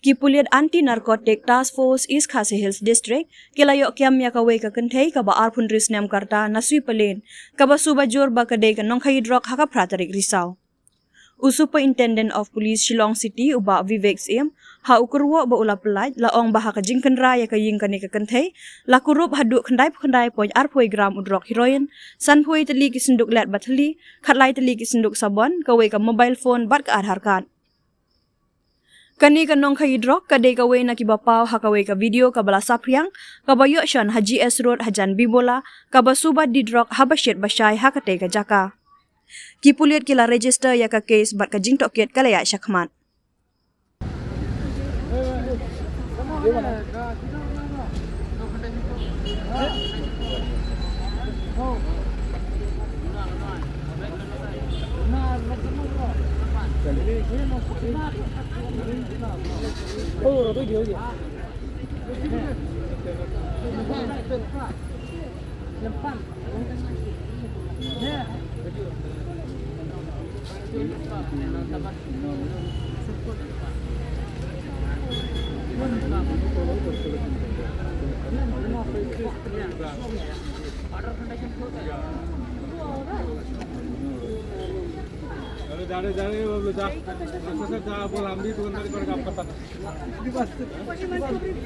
Kipuliat Anti Narcotic Task Force East Khasi Hills District kilayok kiam ya kawe ka kynthei ka ba arpundris nem karta nasui pelen ka ba suba jor ba kadai ka nongkhaii drok haka pratarik risau. Superintendent of Police Shillong City uba Vivek Sim ha ukurwo ba ula pelaj laong bah ka jingkan raya ka ying kani ka kynthei la kurup haduk khandai point arpoi gram udrok heroin sanpoi teli ki senduk lat bathli khatlai teli ki senduk sabon kawe ka mobile phone bat ka Aadhaar card. Kani ka nongkhaii drok kadai kawe na ki bapau ha kawe ka video ka bala saphriang ka bayo shan Haji S Road Hajan Bibola ka ba suba di drok habashit basyai ha kate ka jaka. Kipuliat kila register ya ka case bat ka jing toket kalaya syakmat. जाने वो जा बोल हम भी तुरंत कर